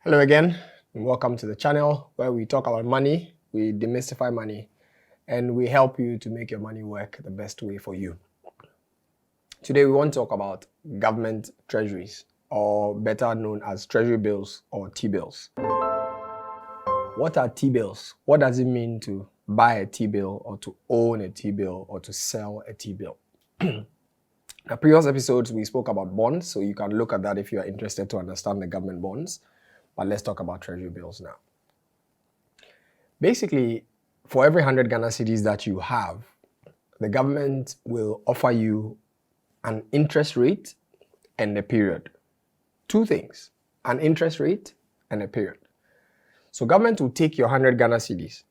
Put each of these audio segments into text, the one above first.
Hello again, and welcome to the channel where we talk about money, we demystify money, and we help you to make your money work the best way for you. Today we want to talk about government treasuries, or better known as treasury bills or T-bills. What are T-bills? What does it mean to buy a T-bill or to own a T-bill or to sell a T-bill? In the previous episodes we spoke about bonds, so you can look at that if you are interested to understand the government bonds. But let's talk about treasury bills now. Basically, for every 100 Ghana cedis that you have, the government will offer you an interest rate and a period. Two things, an interest rate and a period. So government will take your 100 Ghana cedis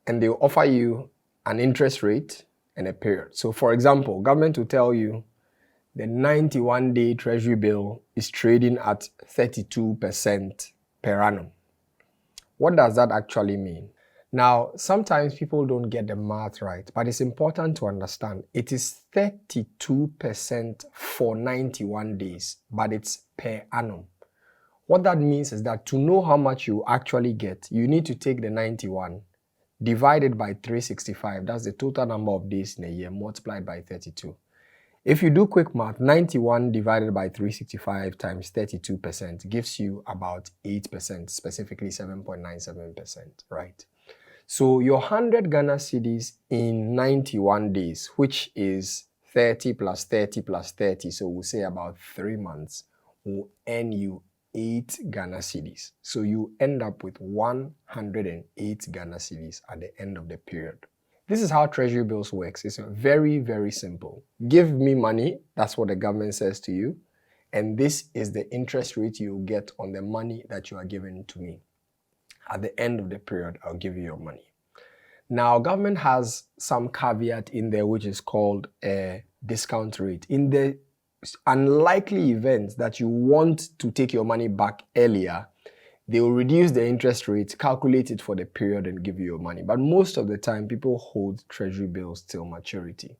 and they will offer you an interest rate and a period. So for example, government will tell you the 91-day treasury bill is trading at 32% per annum. What does that actually mean? Now, sometimes people don't get the math right, but it's important to understand it is 32% for 91 days, but it's per annum. What that means is that to know how much you actually get, you need to take the 91 divided by 365, that's the total number of days in a year, multiplied by 32. If you do quick math, 91 divided by 365 times 32% gives you about 8%, specifically 7.97%, right? So your 100 Ghana cedis in 91 days, which is 30 plus 30 plus 30, so we'll say about 3 months, will earn you 8 Ghana cedis. So you end up with 108 Ghana cedis at the end of the period. This is how treasury bills works. It's very, very simple. Give me money, that's what the government says to you, and this is the interest rate you get on the money that you are giving to me. At the end of the period, I'll give you your money. Now, government has some caveat in there which is called a discount rate. In the unlikely event that you want to take your money back earlier, they will reduce the interest rate, calculate it for the period and give you your money. But most of the time, people hold treasury bills till maturity.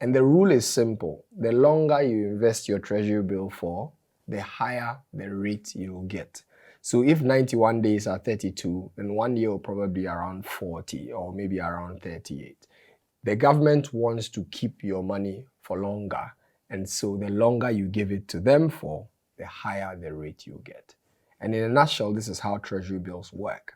And the rule is simple. The longer you invest your treasury bill for, the higher the rate you'll get. So if 91 days are 32, then 1 year will probably be around 40 or maybe around 38. The government wants to keep your money for longer. And so the longer you give it to them for, the higher the rate you get. And in a nutshell, this is how treasury bills work.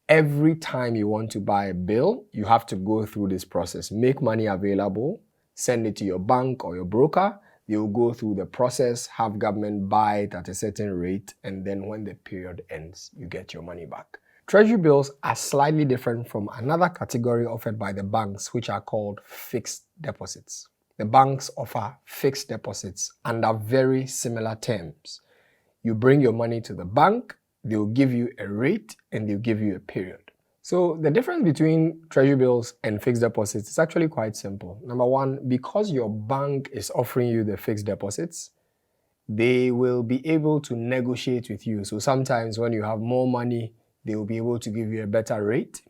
Every time you want to buy a bill, you have to go through this process. Make money available, send it to your bank or your broker. They will go through the process, have government buy it at a certain rate, and then when the period ends, you get your money back. Treasury bills are slightly different from another category offered by the banks, which are called fixed deposits. The banks offer fixed deposits under very similar terms. You bring your money to the bank, they'll give you a rate and they'll give you a period. So the difference between treasury bills and fixed deposits is actually quite simple. Number one, because your bank is offering you the fixed deposits, they will be able to negotiate with you. So sometimes when you have more money, they will be able to give you a better rate.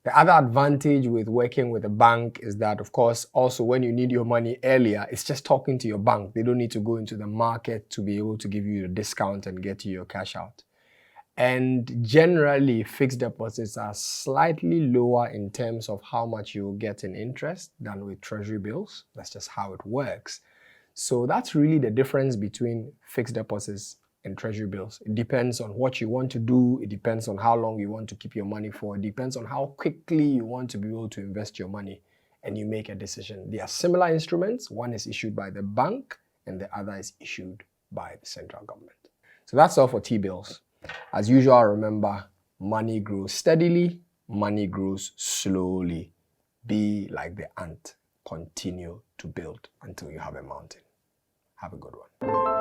The other advantage with working with a bank is that, of course, also when you need your money earlier, it's just talking to your bank. They don't need to go into the market to be able to give you a discount and get you your cash out. And generally, fixed deposits are slightly lower in terms of how much you will get in interest than with treasury bills. That's just how it works. So that's really the difference between fixed deposits and treasury bills. It depends on what you want to do. It depends on how long you want to keep your money for. It depends on how quickly you want to be able to invest your money, and you make a decision. They are similar instruments. One is issued by the bank and the other is issued by the central government. So that's all for T-bills. As usual, remember, money grows steadily, money grows slowly. Be like the ant. Continue to build until you have a mountain. Have a good one.